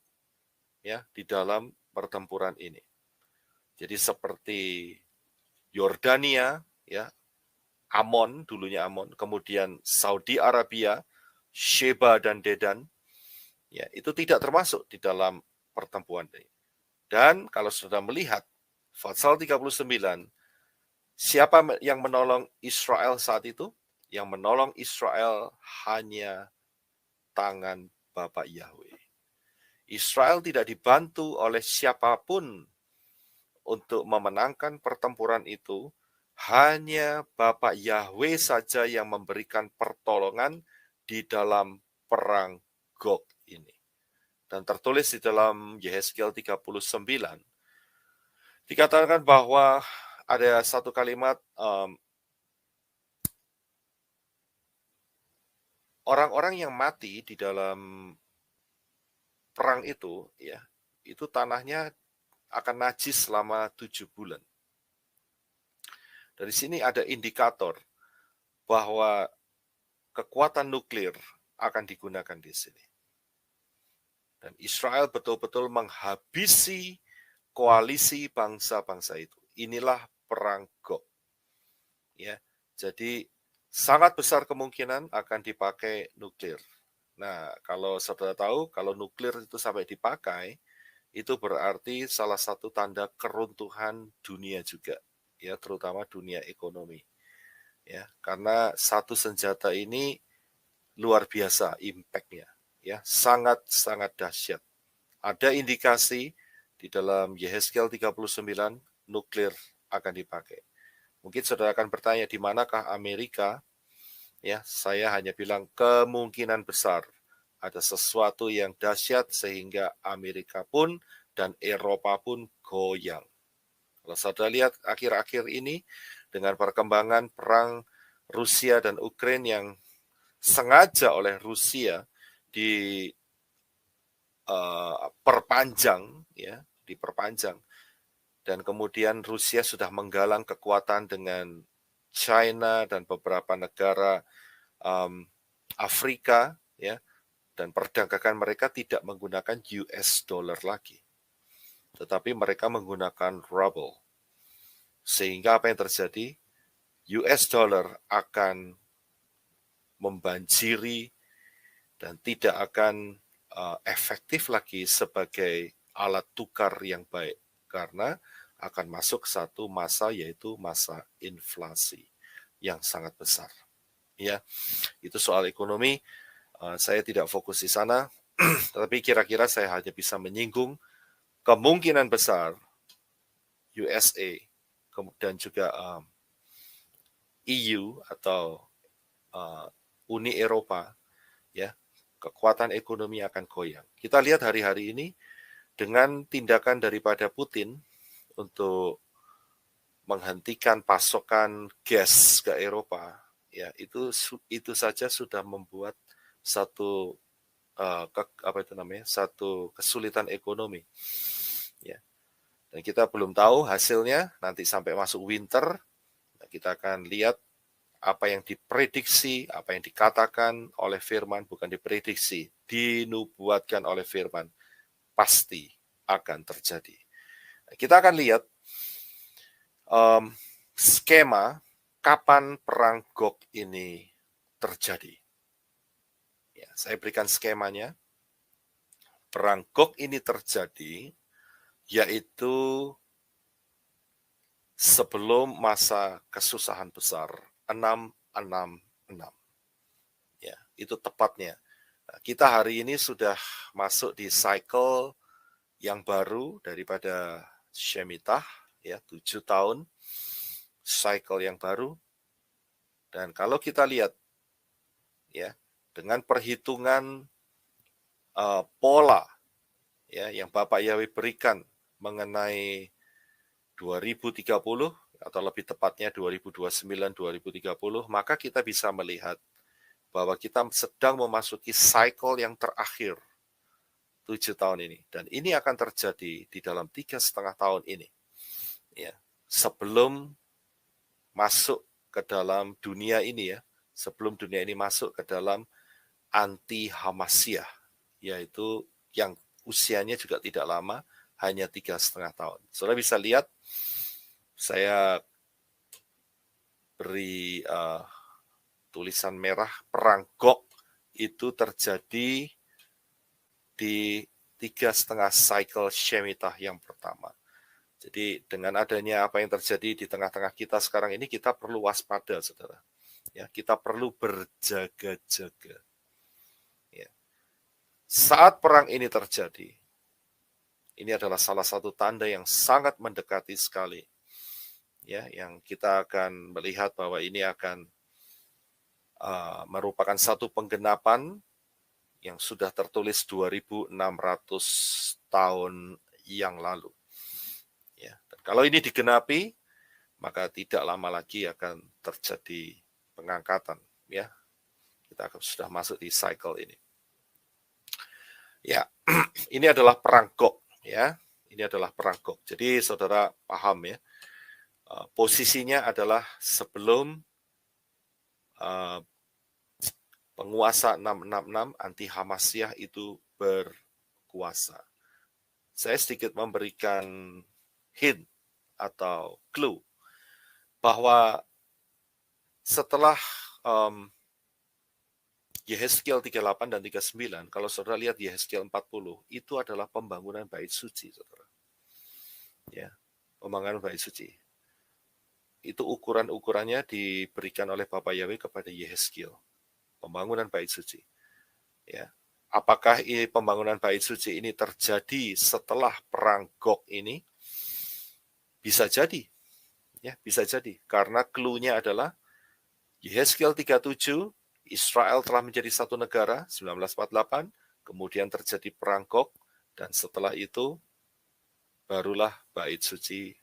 ya, di dalam pertempuran ini. Jadi seperti Yordania, ya, Amon, dulunya Amon, kemudian Saudi Arabia, Sheba dan Dedan, ya, itu tidak termasuk di dalam pertempuran ini. Dan kalau sudah melihat Pasal 39, siapa yang menolong Israel saat itu? Yang menolong Israel hanya tangan Bapa Yahweh. Israel tidak dibantu oleh siapapun untuk memenangkan pertempuran itu, hanya Bapa Yahweh saja yang memberikan pertolongan di dalam perang Gog ini. Dan tertulis di dalam Yehezkiel 39, dikatakan bahwa ada satu kalimat, orang-orang yang mati di dalam perang itu, ya, itu tanahnya akan najis selama 7 bulan. Dari sini ada indikator bahwa kekuatan nuklir akan digunakan di sini. Dan Israel betul-betul menghabisi koalisi bangsa-bangsa itu. Inilah perang Gog. Ya, jadi sangat besar kemungkinan akan dipakai nuklir. Nah, kalau saudara tahu, kalau nuklir itu sampai dipakai, itu berarti salah satu tanda keruntuhan dunia juga, ya, terutama dunia ekonomi. Ya, karena satu senjata ini luar biasa impact-nya, ya, sangat-sangat dahsyat. Ada indikasi di dalam Yehezkiel 39 nuklir akan dipakai. Mungkin saudara akan bertanya, di manakah Amerika? Ya, saya hanya bilang kemungkinan besar ada sesuatu yang dahsyat sehingga Amerika pun dan Eropa pun goyang. Kalau saudara lihat akhir-akhir ini dengan perkembangan perang Rusia dan Ukraina yang sengaja oleh Rusia perpanjang, ya, diperpanjang. Dan kemudian Rusia sudah menggalang kekuatan dengan China dan beberapa negara Afrika, ya, dan perdagangan mereka tidak menggunakan US dollar lagi, tetapi mereka menggunakan ruble. Sehingga apa yang terjadi? US dollar akan membanjiri dan tidak akan efektif lagi sebagai alat tukar yang baik, karena akan masuk satu masa, yaitu masa inflasi yang sangat besar. Ya, itu soal ekonomi. Saya tidak fokus di sana, tetapi kira-kira saya hanya bisa menyinggung kemungkinan besar USA dan juga EU atau Uni Eropa, ya, kekuatan ekonomi akan goyang. Kita lihat hari-hari ini dengan tindakan daripada Putin untuk menghentikan pasokan gas ke Eropa, ya, itu saja sudah membuat satu satu kesulitan ekonomi, ya. Dan kita belum tahu hasilnya nanti sampai masuk winter. Kita akan lihat apa yang diprediksi, apa yang dikatakan oleh firman, bukan diprediksi, dinubuatkan oleh firman, pasti akan terjadi. Kita akan lihat skema kapan perang Gog ini terjadi. Ya, saya berikan skemanya. Perang Gog ini terjadi yaitu sebelum masa kesusahan besar 666. Ya, itu tepatnya. Nah, kita hari ini sudah masuk di cycle yang baru daripada Shemitah, ya, 7 tahun cycle yang baru. Dan kalau kita lihat, ya, dengan perhitungan pola, ya, yang Bapak Yahweh berikan mengenai 2030 atau lebih tepatnya 2029-2030, maka kita bisa melihat bahwa kita sedang memasuki cycle yang terakhir 7 tahun ini. Dan ini akan terjadi di dalam 3,5 tahun ini, ya, sebelum masuk ke dalam dunia ini, ya, sebelum dunia ini masuk ke dalam anti-Hamasiah, yaitu yang usianya juga tidak lama, hanya 3,5 tahun. Saudara bisa lihat, saya beri tulisan merah, perang Gog itu terjadi di 3,5 cycle Shemitah yang pertama. Jadi dengan adanya apa yang terjadi di tengah-tengah kita sekarang ini, kita perlu waspada, saudara. Ya, kita perlu berjaga-jaga. Ya. Saat perang ini terjadi, ini adalah salah satu tanda yang sangat mendekati sekali. Ya, yang kita akan melihat bahwa ini akan merupakan satu penggenapan yang sudah tertulis 2.600 tahun yang lalu. Ya, dan kalau ini digenapi, maka tidak lama lagi akan terjadi pengangkatan. Ya, kita akan sudah masuk di cycle ini. Ya, ini adalah perang Gog. Ya, ini adalah perang Gog. Jadi saudara paham, ya, posisinya adalah sebelum penguasa 666 anti-Hamasiah itu berkuasa. Saya sedikit memberikan hint atau clue bahwa setelah Yehezkiel 38 dan 39, kalau saudara lihat Yehezkiel 40, itu adalah pembangunan bait suci, saudara. Ya, pembangunan bait suci. Itu ukuran-ukurannya diberikan oleh Bapak Yahweh kepada Yehezkiel. Pembangunan bait suci. Ya. Apakah pembangunan bait suci ini terjadi setelah perang Gog ini? Bisa jadi. Ya, bisa jadi. Karena clue-nya adalah Yehezkiel 37, Israel telah menjadi satu negara, 1948, kemudian terjadi perang Gog, dan setelah itu barulah bait suci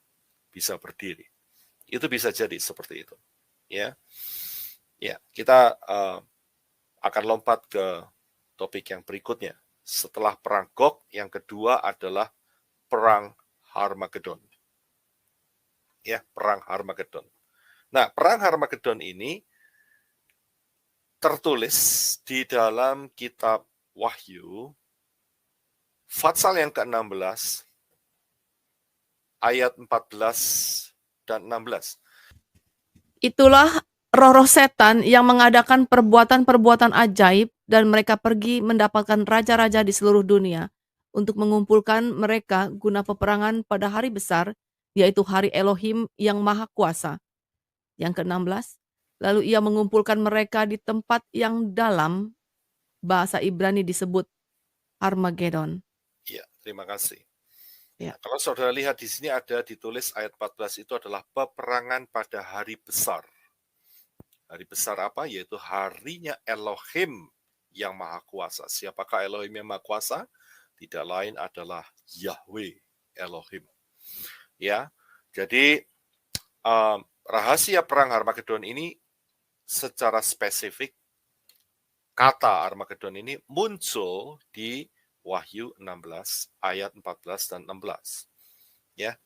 bisa berdiri. Itu bisa jadi seperti itu. Ya, ya, kita akan lompat ke topik yang berikutnya. Setelah perang Gog, yang kedua adalah perang Harmagedon. Ya, perang Harmagedon. Nah, perang Harmagedon ini tertulis di dalam kitab Wahyu, Fatsal yang ke-16, ayat 14 dan 16. Itulah roh-roh setan yang mengadakan perbuatan-perbuatan ajaib dan mereka pergi mendapatkan raja-raja di seluruh dunia untuk mengumpulkan mereka guna peperangan pada hari besar, yaitu hari Elohim yang Maha Kuasa. Yang ke-16, lalu ia mengumpulkan mereka di tempat yang dalam, bahasa Ibrani disebut Armageddon. Ya, terima kasih. Ya. Nah, kalau saudara lihat di sini ada ditulis ayat 14 itu adalah peperangan pada hari besar. Hari besar apa? Yaitu harinya Elohim yang Maha Kuasa. Siapakah Elohim yang Maha Kuasa? Tidak lain adalah Yahweh Elohim. Ya, jadi rahasia perang Harmagedon ini secara spesifik, kata Armageddon ini muncul di Wahyu 16 ayat 14 dan 16. Ya,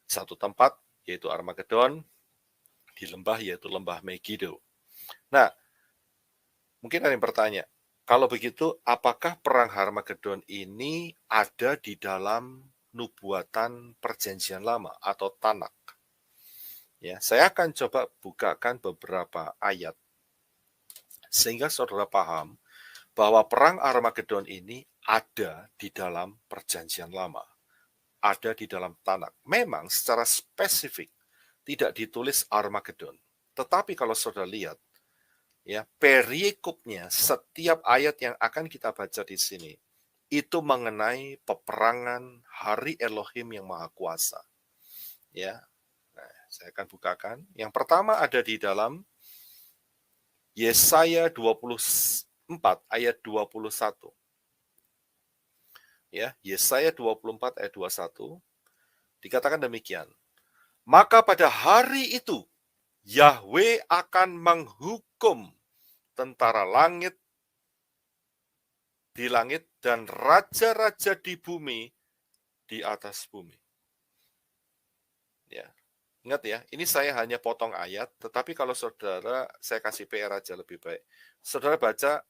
satu tempat yaitu Armageddon, di lembah yaitu lembah Megiddo. Nah, mungkin ada yang bertanya, kalau begitu apakah perang Harmagedon ini ada di dalam nubuatan perjanjian lama atau Tanak? Ya, saya akan coba bukakan beberapa ayat sehingga saudara paham bahwa perang Armageddon ini ada di dalam perjanjian lama, ada di dalam Tanak. Memang secara spesifik tidak ditulis Armageddon, tetapi kalau saudara lihat, ya perikopnya setiap ayat yang akan kita baca di sini itu mengenai peperangan hari Elohim yang Maha Kuasa. Ya, nah, saya akan bukakan. Yang pertama ada di dalam Yesaya 24 ayat 21. Ya, Yesaya 24 ayat 21 dikatakan demikian. Maka pada hari itu Yahweh akan menghukum tentara langit di langit dan raja-raja di bumi di atas bumi. Ya. Ingat ya, ini saya hanya potong ayat, tetapi kalau saudara, saya kasih PR aja lebih baik. Saudara baca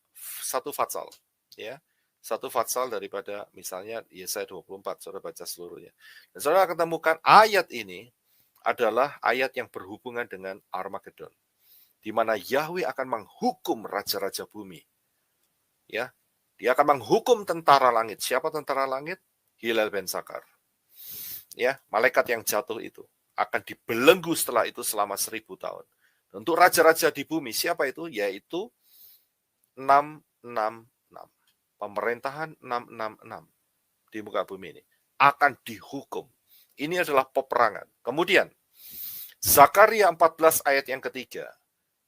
satu fatsal, ya. Satu fatsal daripada misalnya Yesaya 24, saudara baca seluruhnya. Dan saudara akan temukan ayat ini adalah ayat yang berhubungan dengan Armageddon, di mana Yahweh akan menghukum raja-raja bumi. Ya, dia akan menghukum tentara langit. Siapa tentara langit? Hilal ben Sakar. Ya, malaikat yang jatuh itu akan dibelenggu setelah itu selama 1000 tahun. Untuk raja-raja di bumi, siapa itu? Yaitu 666. Pemerintahan 666 di muka bumi ini akan dihukum. Ini adalah peperangan. Kemudian, Zakaria 14 ayat yang ketiga.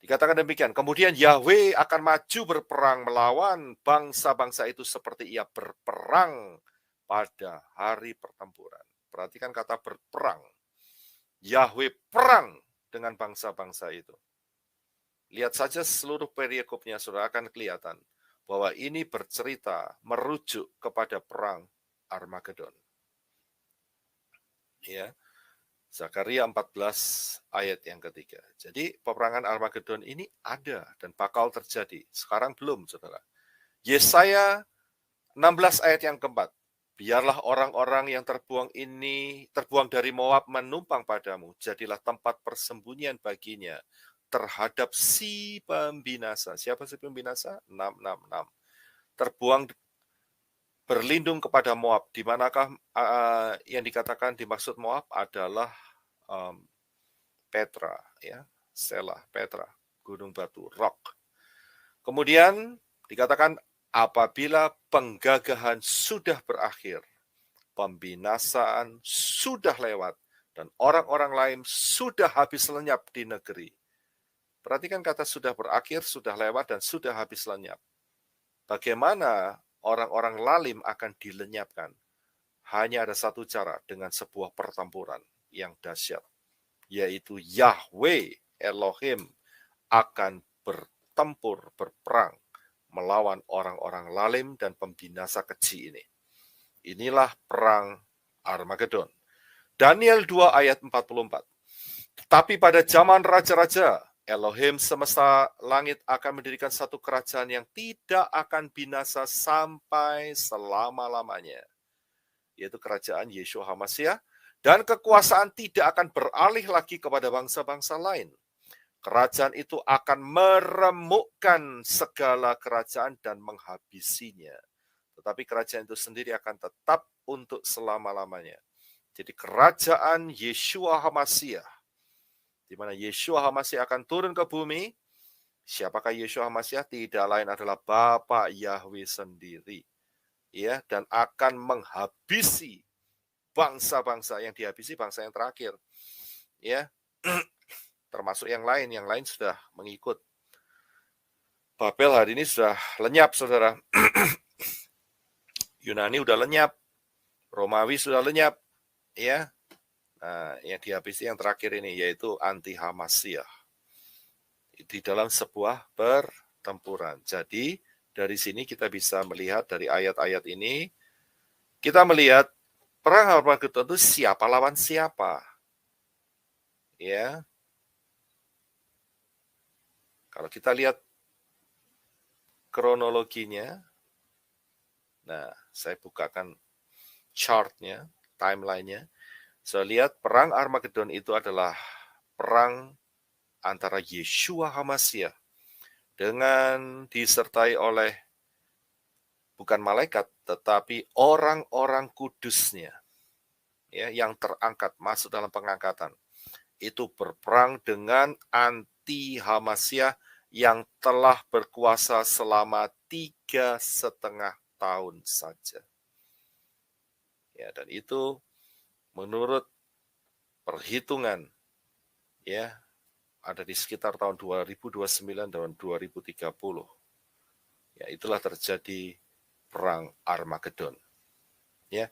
Dikatakan demikian, kemudian Yahweh akan maju berperang melawan bangsa-bangsa itu seperti ia berperang pada hari pertempuran. Perhatikan kata berperang. Yahweh perang dengan bangsa-bangsa itu. Lihat saja seluruh perikopnya, saudara akan kelihatan bahwa ini bercerita merujuk kepada perang Armageddon. Ya, Zakaria 14 ayat yang ketiga. Jadi peperangan Armageddon ini ada dan bakal terjadi. Sekarang belum, saudara. Yesaya 16 ayat yang keempat. Biarlah orang-orang yang terbuang dari Moab menumpang padamu. Jadilah tempat persembunyian baginya terhadap si pembinasa. Siapa si pembinasa? 666. Terbuang berlindung kepada Moab. Di manakah yang dikatakan dimaksud Moab adalah Petra, ya, Selah, Petra, gunung batu, rock. Kemudian dikatakan apabila penggagahan sudah berakhir, pembinasaan sudah lewat, dan orang-orang lain sudah habis lenyap di negeri. Perhatikan kata sudah berakhir, sudah lewat, dan sudah habis lenyap. Bagaimana orang-orang lalim akan dilenyapkan? Hanya ada satu cara, dengan sebuah pertempuran yang dahsyat, yaitu Yahweh Elohim akan bertempur, berperang melawan orang-orang lalim dan pembinasa keji ini. Inilah perang Armagedon. Daniel 2 ayat 44. Tetapi pada zaman raja-raja, Elohim semesta langit akan mendirikan satu kerajaan yang tidak akan binasa sampai selama-lamanya, yaitu kerajaan Yeshua HaMashiach, dan kekuasaan tidak akan beralih lagi kepada bangsa-bangsa lain. Kerajaan itu akan meremukkan segala kerajaan dan menghabisinya. Tetapi kerajaan itu sendiri akan tetap untuk selama-lamanya. Jadi kerajaan Yeshua HaMashiach, di mana Yeshua HaMashiach akan turun ke bumi. Siapakah Yeshua HaMashiach? Tidak lain adalah Bapa Yahweh sendiri. Ya, dan akan menghabisi bangsa-bangsa. Yang dihabisi bangsa yang terakhir. Ya, termasuk yang lain sudah mengikut. Babel hari ini sudah lenyap, saudara. Yunani sudah lenyap, Romawi sudah lenyap, ya. Nah, yang dihabisi yang terakhir ini yaitu anti HaMashiach di dalam sebuah pertempuran. Jadi dari sini kita bisa melihat dari ayat-ayat ini, kita melihat perang Armagedon itu siapa lawan siapa, ya. Kalau kita lihat kronologinya, nah saya bukakan chartnya, timelinenya. Saya lihat perang Armagedon itu adalah perang antara Yeshua HaMashiach dengan disertai oleh bukan malaikat, tetapi orang-orang kudusnya, ya, yang terangkat masuk dalam pengangkatan. Itu berperang dengan anti HaMashiach yang telah berkuasa selama 3,5 tahun saja. Ya, dan itu menurut perhitungan, ya, ada di sekitar tahun 2029 dan 2030. Ya, itulah terjadi perang Armagedon. Ya.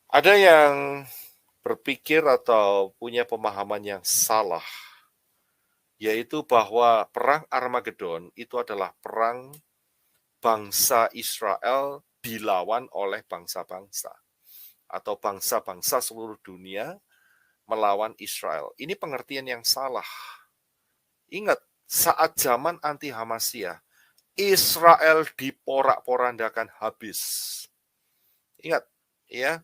Ada yang berpikir atau punya pemahaman yang salah, yaitu bahwa perang Armagedon itu adalah perang bangsa Israel dilawan oleh bangsa-bangsa atau bangsa-bangsa seluruh dunia melawan Israel. Ini pengertian yang salah. Ingat, saat zaman anti HaMashiach, Israel diporak-porandakan habis. Ingat, ya.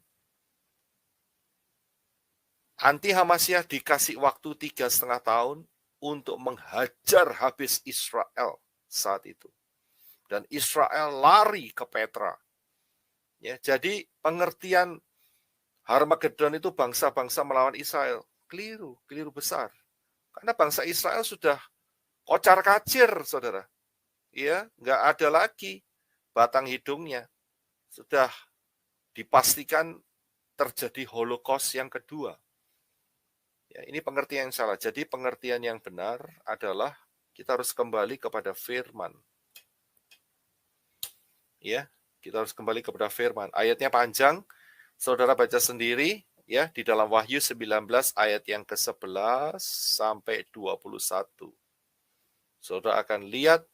Anti HaMashiach dikasih waktu 3,5 tahun untuk menghajar habis Israel saat itu. Dan Israel lari ke Petra. Ya, jadi pengertian Armagedon itu bangsa-bangsa melawan Israel. Keliru besar. Karena bangsa Israel sudah kocar-kacir, saudara. Ya, nggak ada lagi batang hidungnya. Sudah dipastikan terjadi Holocaust yang kedua. Ya, ini pengertian yang salah. Jadi pengertian yang benar adalah kita harus kembali kepada firman. Ya, kita harus kembali kepada firman. Ayatnya panjang. Saudara baca sendiri, ya, di dalam Wahyu 19 ayat yang ke-11 sampai 21. Saudara akan lihat,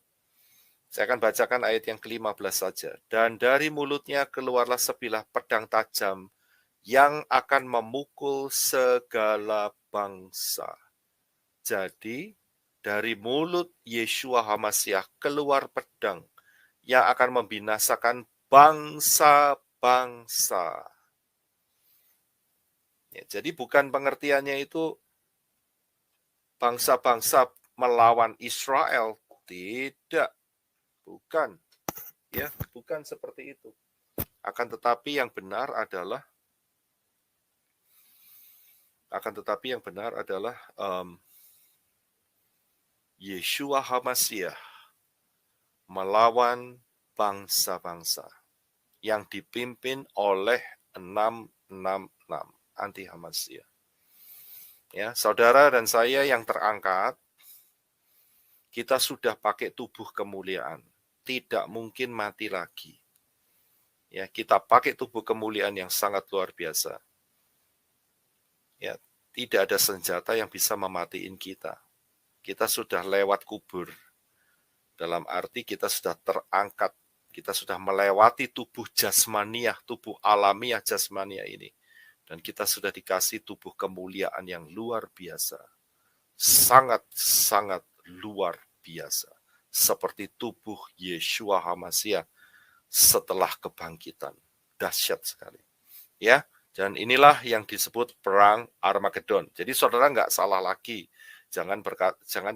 saya akan bacakan ayat yang ke-15 saja. Dan dari mulutnya keluarlah sebilah pedang tajam yang akan memukul segala bangsa. Jadi, dari mulut Yeshua HaMashiach keluar pedang yang akan membinasakan bangsa-bangsa. Ya, jadi bukan pengertiannya itu bangsa-bangsa melawan Israel, tidak, bukan, ya, bukan seperti itu. Akan tetapi yang benar adalah Yeshua HaMashiach melawan bangsa-bangsa yang dipimpin oleh 666. Anti HaMashiach. Ya, saudara dan saya yang terangkat, kita sudah pakai tubuh kemuliaan, tidak mungkin mati lagi. Ya, kita pakai tubuh kemuliaan yang sangat luar biasa. Ya, tidak ada senjata yang bisa mematiin kita. Kita sudah lewat kubur. dalam arti kita sudah terangkat, kita sudah melewati tubuh jasmaniah, tubuh alamiah jasmaniah ini. Dan kita sudah dikasih tubuh kemuliaan yang luar biasa. Sangat-sangat luar biasa. Seperti tubuh Yeshua HaMashiach setelah kebangkitan. Dahsyat sekali. Ya, dan inilah yang disebut perang Armageddon. Jadi saudara nggak salah lagi. Jangan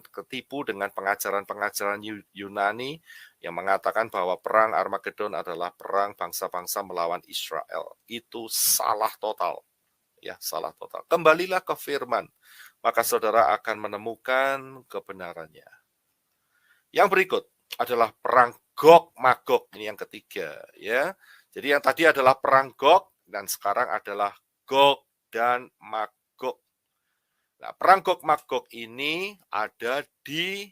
ketipu dengan pengajaran-pengajaran Yunani yang mengatakan bahwa perang Armageddon adalah perang bangsa-bangsa melawan Israel. Itu salah total. Ya, salah total. Kembalilah ke firman, maka saudara akan menemukan kebenarannya. Yang berikut adalah perang Gog-Magog, ini yang ketiga, ya. Jadi yang tadi adalah perang Gog dan sekarang adalah Gog dan Magog. Nah, perang Gog-Magog ini ada di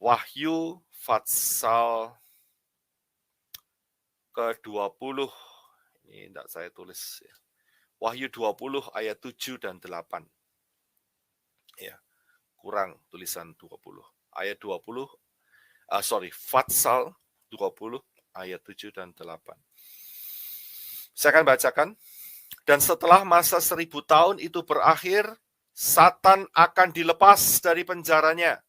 Wahyu pasal ke-20. Ini tidak saya tulis ya. Wahyu 20 ayat 7 dan 8. Ya. Kurang tulisan 20. Ayat 20 Fatsal 20 ayat 7 dan 8. Saya akan bacakan. Dan setelah masa 1000 tahun itu berakhir, Satan akan dilepas dari penjaranya.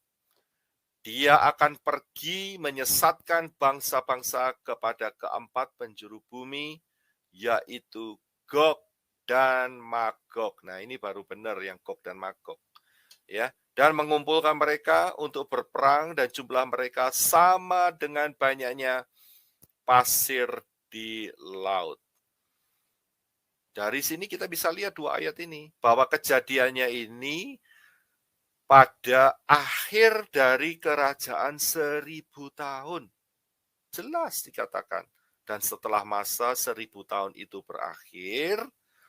Dia akan pergi menyesatkan bangsa-bangsa kepada keempat penjuru bumi, yaitu Gog dan Magog. Nah, ini baru benar yang Gog dan Magog. Ya, dan mengumpulkan mereka untuk berperang dan jumlah mereka sama dengan banyaknya pasir di laut. Dari sini kita bisa lihat dua ayat ini, bahwa kejadiannya ini pada akhir dari kerajaan 1000 tahun. Jelas dikatakan. Dan setelah masa 1000 tahun itu berakhir,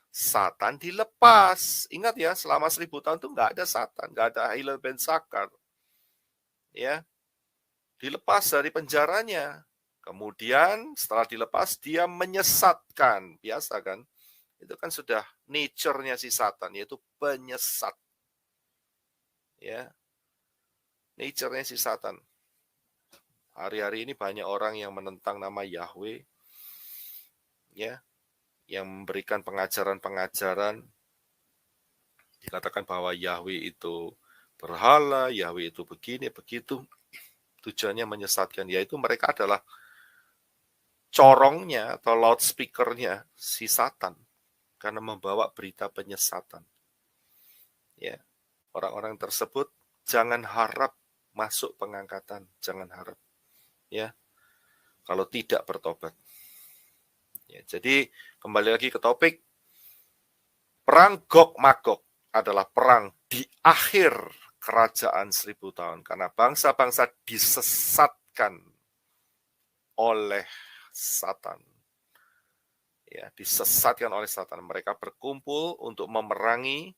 Satan dilepas. Ingat ya, selama 1000 tahun itu nggak ada Satan, nggak ada Hillel ben Zakar. Ya, dilepas dari penjaranya. Kemudian setelah dilepas, dia menyesatkan. Biasa kan? Itu kan sudah nature-nya si Satan, yaitu penyesat. Ya, nature-nya si Satan. Hari-hari ini banyak orang yang menentang nama Yahweh. Ya, yang memberikan pengajaran-pengajaran dikatakan bahwa Yahweh itu berhala, Yahweh itu begini, begitu. Tujuannya menyesatkan, yaitu mereka adalah corongnya atau loudspeaker-nya si Satan karena membawa berita penyesatan. Ya, orang-orang tersebut jangan harap masuk pengangkatan, jangan harap. Ya, kalau tidak bertobat. Ya, jadi kembali lagi ke topik, perang Gog-Magog adalah perang di akhir kerajaan 1000 tahun karena bangsa-bangsa disesatkan oleh Satan. Ya, disesatkan oleh Satan. Mereka berkumpul untuk memerangi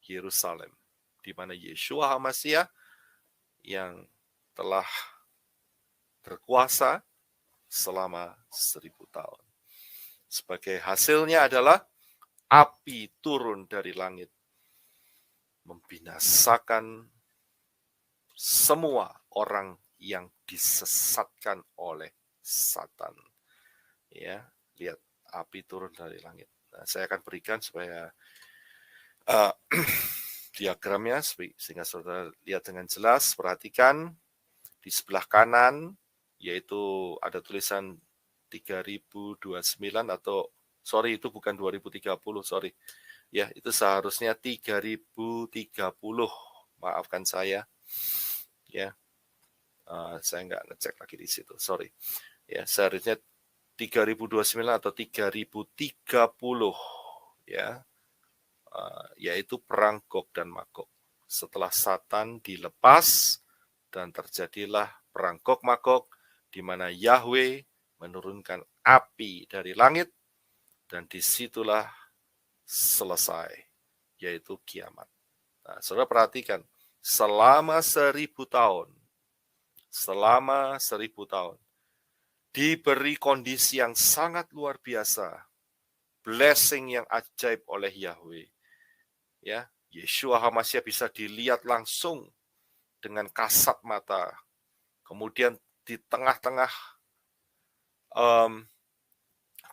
Yerusalem, di mana Yeshua HaMashiach yang telah berkuasa selama 1000 tahun. Sebagai hasilnya adalah api turun dari langit, membinasakan semua orang yang disesatkan oleh Satan. Ya, lihat api turun dari langit. Nah, saya akan berikan supaya diagramnya sehingga saudara lihat dengan jelas. Perhatikan di sebelah kanan, yaitu ada tulisan 3029 atau sorry, itu bukan 2030, sorry. Ya, itu seharusnya 3030. Maafkan saya. Ya. Saya nggak ngecek lagi di situ, sorry. Ya, seharusnya 3029 atau 3030. Ya. Yaitu perang Gog dan Magog. Setelah Satan dilepas dan terjadilah perang Gog-Magog di mana Yahweh menurunkan api dari langit dan disitulah selesai, yaitu kiamat. Nah, saudara perhatikan, selama 1000 tahun, diberi kondisi yang sangat luar biasa, blessing yang ajaib oleh Yahweh. Ya, Yeshua HaMashiach bisa dilihat langsung dengan kasat mata. Kemudian di tengah-tengah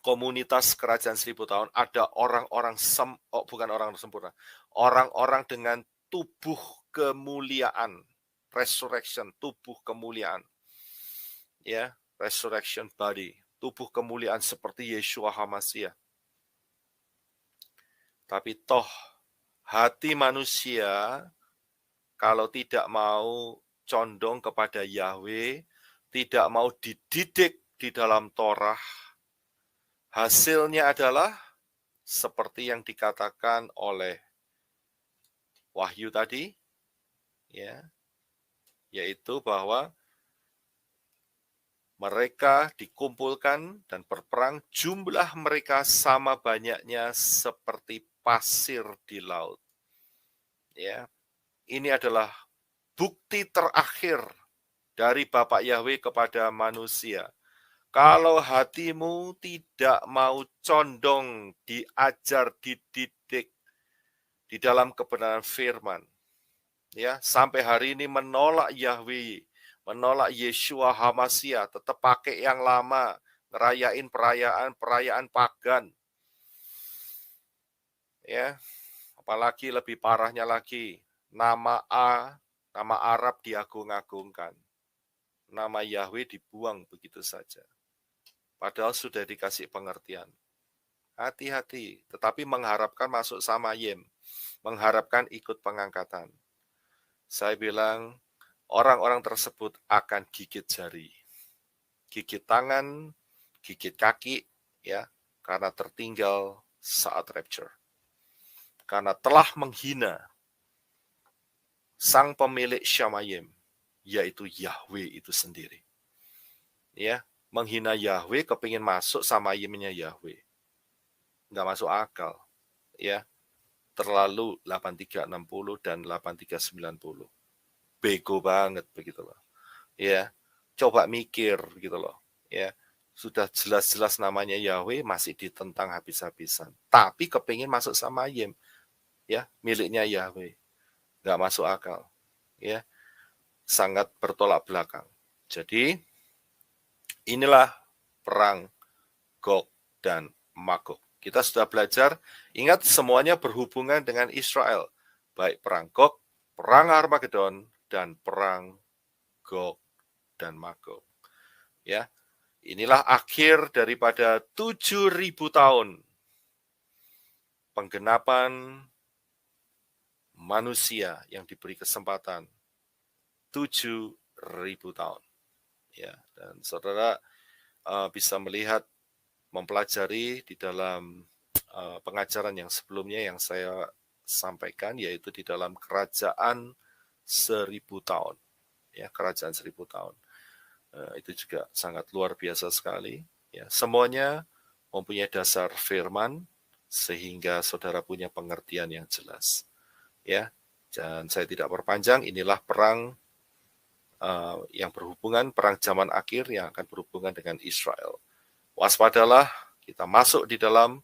komunitas kerajaan 1000 tahun ada orang-orang bukan orang sempurna, orang-orang dengan tubuh kemuliaan, resurrection, tubuh kemuliaan, ya, resurrection body, tubuh kemuliaan seperti Yeshua HaMasiah. Tapi toh hati manusia kalau tidak mau condong kepada Yahweh, tidak mau dididik di dalam Torah, hasilnya adalah seperti yang dikatakan oleh Wahyu tadi, ya, yaitu bahwa mereka dikumpulkan dan berperang, jumlah mereka sama banyaknya seperti pasir di laut. Ya, ini adalah bukti terakhir dari Bapak Yahweh kepada manusia. Kalau hatimu tidak mau condong, diajar, dididik di dalam kebenaran firman, ya, sampai hari ini menolak Yahweh, menolak Yeshua HaMasiah, tetap pakai yang lama, ngerayain perayaan pagan. Ya, apalagi lebih parahnya lagi, nama Arab diagung-agungkan. Nama Yahweh dibuang begitu saja. Padahal sudah dikasih pengertian. Hati-hati, tetapi mengharapkan masuk Samayim, mengharapkan ikut pengangkatan. Saya bilang, orang-orang tersebut akan gigit jari, gigit tangan, gigit kaki, ya, karena tertinggal saat rapture. Karena telah menghina sang pemilik Syamayim, yaitu Yahweh itu sendiri. Ya, menghina Yahweh, kepingin masuk Samayimnya Yahweh. Nggak masuk akal. Ya, terlalu 8360 dan 8390. Bego banget begitu loh. Ya, coba mikir gitu loh. Ya, sudah jelas-jelas namanya Yahweh masih ditentang habis-habisan. Tapi kepingin masuk Samayim, ya, miliknya Yahweh. Nggak masuk akal. Ya, sangat bertolak belakang. Jadi, inilah perang Gog dan Magog. Kita sudah belajar, ingat semuanya berhubungan dengan Israel. Baik perang Gog, perang Armageddon, dan perang Gog dan Magog. Ya, inilah akhir daripada 7.000 tahun penggenapan manusia yang diberi kesempatan 7.000 tahun. Ya, dan saudara bisa melihat, mempelajari di dalam pengajaran yang sebelumnya yang saya sampaikan, yaitu di dalam kerajaan 1000 tahun. Ya, kerajaan 1000 tahun. Itu juga sangat luar biasa sekali. Ya, semuanya mempunyai dasar firman, sehingga saudara punya pengertian yang jelas. Ya, dan saya tidak perpanjang, inilah perang yang berhubungan, perang zaman akhir yang akan berhubungan dengan Israel. Waspadalah, kita masuk di dalam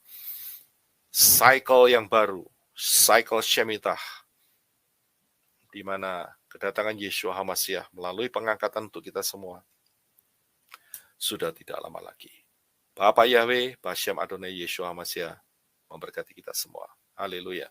cycle yang baru, cycle Shemitah, di mana kedatangan Yeshua HaMasiah melalui pengangkatan untuk kita semua sudah tidak lama lagi. Bapa Yahweh, Bashem Adonai Yeshua HaMasiah memberkati kita semua. Haleluya.